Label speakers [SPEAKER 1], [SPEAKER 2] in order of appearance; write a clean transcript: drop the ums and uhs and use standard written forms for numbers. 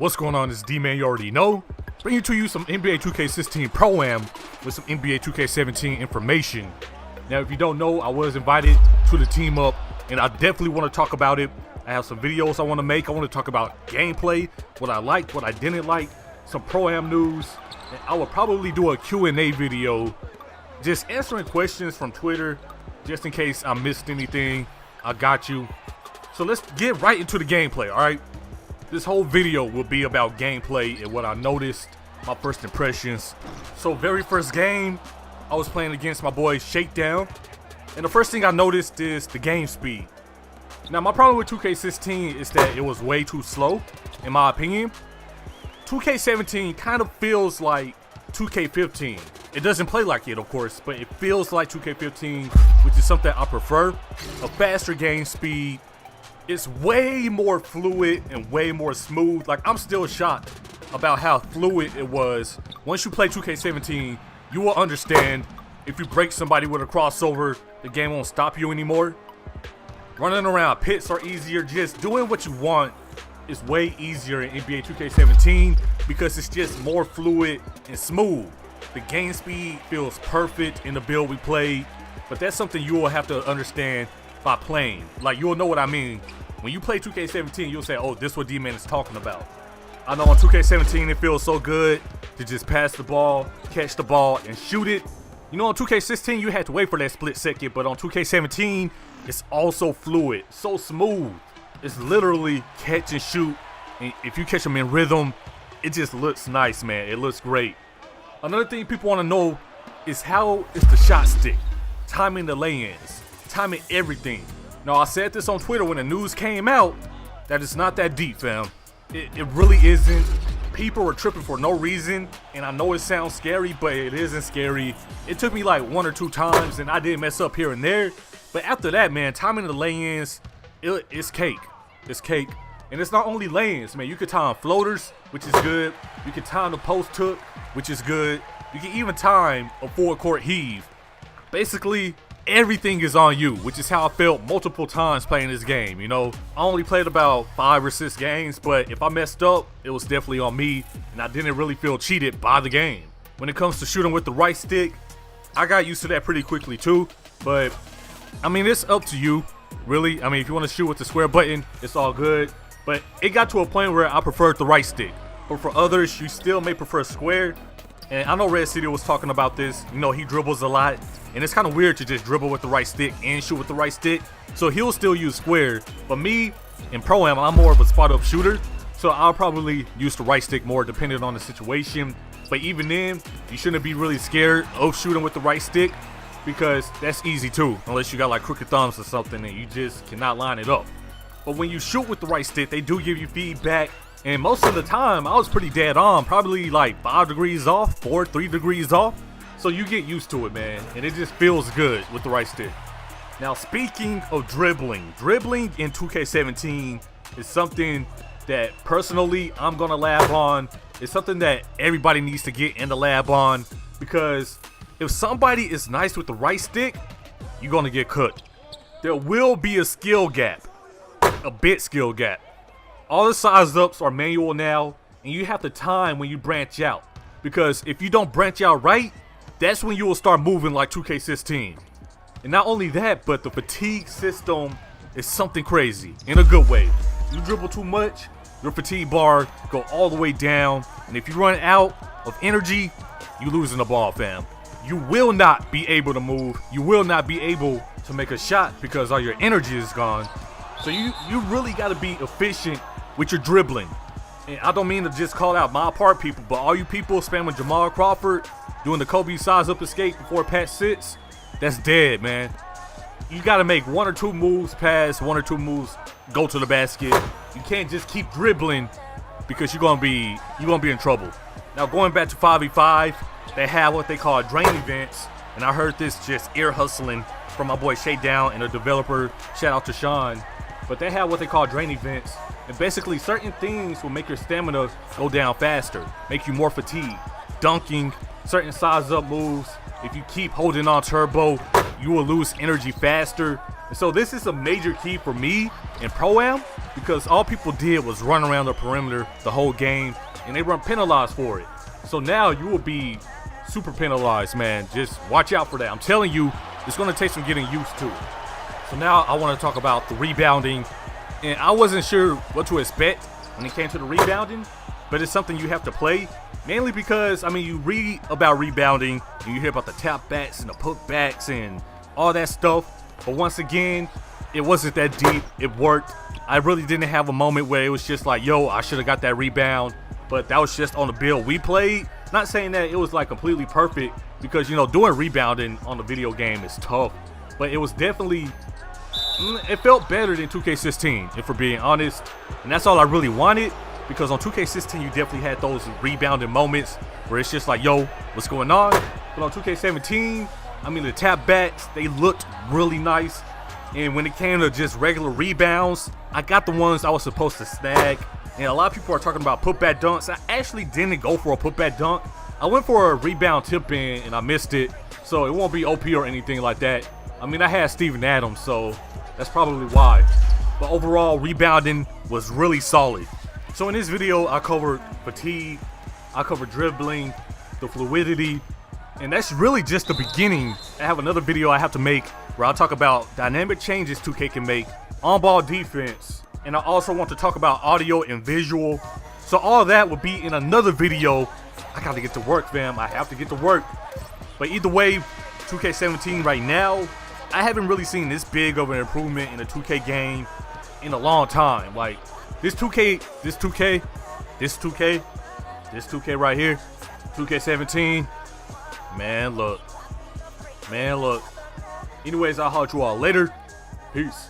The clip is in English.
[SPEAKER 1] What's going on? It's D-Man, you already know. Bringing to you some NBA 2K16 Pro-Am with some NBA 2K17 information. Now, if you don't know, I was invited to the team up, and I definitely want to talk about it. I have some videos I want to make. I want to talk about gameplay, what I liked, what I didn't like, some Pro-Am news, and I will probably do a Q&A video just answering questions from Twitter, just in case I missed anything. I got you. So let's get right into the gameplay, all right? This whole video will be about gameplay and what I noticed, my first impressions. So very first game, I was playing against my boy Shakedown, and the first thing I noticed is the game speed. Now my problem with 2K16 is that it was way too slow, in my opinion. 2K17 kind of feels like 2K15. It doesn't play like it, of course, but it feels like 2K15, which is something I prefer. A faster game speed. It's way more fluid and way more smooth. Like, I'm still shocked about how fluid it was. Once you play 2K17, you will understand if you break somebody with a crossover, the game won't stop you anymore. Running around pits are easier. Just doing what you want is way easier in NBA 2K17 because it's just more fluid and smooth. The game speed feels perfect in the build we played, but that's something you will have to understand by playing. Like, you'll know what I mean. When you play 2K17, you'll say, oh, this is what D-Man is talking about. I know on 2K17 it feels so good to just pass the ball, catch the ball, and shoot it. You know, on 2K16 you had to wait for that split second, but on 2K17 it's also fluid, so smooth. It's literally catch and shoot, and if you catch them in rhythm, it just looks nice, man. It looks great. Another thing people want to know is how is the shot stick, timing the lay-ins, timing everything. Now, I said this on Twitter when the news came out that it's not that deep, fam. It really isn't. People were tripping for no reason, and I know it sounds scary, but it isn't scary. It took me like 1 or 2 times, and I did mess up here and there. But after that, man, timing the lay-ins, it's cake. It's cake. And it's not only lay-ins, man. You can time floaters, which is good. You can time the post hook, which is good. You can even time a forward court heave. Basically, everything is on you, which is how I felt multiple times playing this game. You know, I only played about 5 or 6 games, but if I messed up, it was definitely on me, and I didn't really feel cheated by the game. When it comes to shooting with the right stick, I got used to that pretty quickly too, but I mean, it's up to you, really. I mean, if you want to shoot with the square button, it's all good, but it got to a point where I preferred the right stick. But for others, you still may prefer square. And I know Red City was talking about this. You know, he dribbles a lot, and it's kind of weird to just dribble with the right stick and shoot with the right stick. So he'll still use square. But me, in Pro-Am, I'm more of a spot-up shooter, so I'll probably use the right stick more depending on the situation. But even then, you shouldn't be really scared of shooting with the right stick because that's easy too, unless you got like crooked thumbs or something and you just cannot line it up. But when you shoot with the right stick, they do give you feedback. And most of the time, I was pretty dead on, probably like 5 degrees off, 3 degrees off. So you get used to it, man, and it just feels good with the right stick. Now, speaking of dribbling in 2K17 is something that personally I'm gonna lab on. It's something that everybody needs to get in the lab on, because if somebody is nice with the right stick, you're gonna get cooked. There will be a skill gap, a bit skill gap. All the size ups are manual now, and you have to time when you branch out, because if you don't branch out right, that's when you will start moving like 2K16. And not only that, but the fatigue system is something crazy in a good way. You dribble too much, your fatigue bar go all the way down, and if you run out of energy, you losing the ball, fam. You will not be able to move. You will not be able to make a shot because all your energy is gone. So you really got to be efficient with your dribbling. And I don't mean to just call out my part people, but all you people spamming Jamal Crawford, doing the Kobe size up escape before patch 6, that's dead, man. You got to make 1 or 2 moves pass, 1 or 2 moves go to the basket. You can't just keep dribbling because you're gonna be in trouble. Now, going back to 5v5, they have what they call drain events, and I heard this just ear hustling from my boy Shakedown and a developer, shout out to Sean. But they have what they call drain events, and basically certain things will make your stamina go down faster, make you more fatigued. Dunking, certain size up moves, if you keep holding on turbo, you will lose energy faster. And so this is a major key for me in Pro-Am, because all people did was run around the perimeter the whole game, and they weren't penalized for it. So now you will be super penalized, man. Just watch out for that. I'm telling you, it's going to take some getting used to. So now I want to talk about the rebounding, and I wasn't sure what to expect when it came to the rebounding, but it's something you have to play, mainly because, I mean, you read about rebounding, and you hear about the tap backs and the putbacks and all that stuff, but once again, it wasn't that deep. It worked. I really didn't have a moment where it was just like, yo, I should have got that rebound, but that was just on the build we played. Not saying that it was like completely perfect, because, you know, doing rebounding on the video game is tough, but it was definitely, it felt better than 2K16, if we're being honest, and that's all I really wanted, because on 2K16 you definitely had those rebounding moments where it's just like, yo, what's going on? But on 2K17, I mean, the tap backs, they looked really nice, and when it came to just regular rebounds, I got the ones I was supposed to snag. And a lot of people are talking about putback dunks. I actually didn't go for a putback dunk. I went for a rebound tip in and I missed it, so it won't be OP or anything like that. I mean, I had Steven Adams, so that's probably why. But overall, rebounding was really solid. So in this video, I covered fatigue, I covered dribbling, the fluidity, and that's really just the beginning. I have another video I have to make where I'll talk about dynamic changes 2K can make, on-ball defense, and I also want to talk about audio and visual. So all that will be in another video. I gotta get to work, fam. I have to get to work. But either way, 2K17 right now, I haven't really seen this big of an improvement in a 2K game in a long time. Like, this 2K right here, 2K17, man, look. Anyways, I'll holler at you all later. Peace.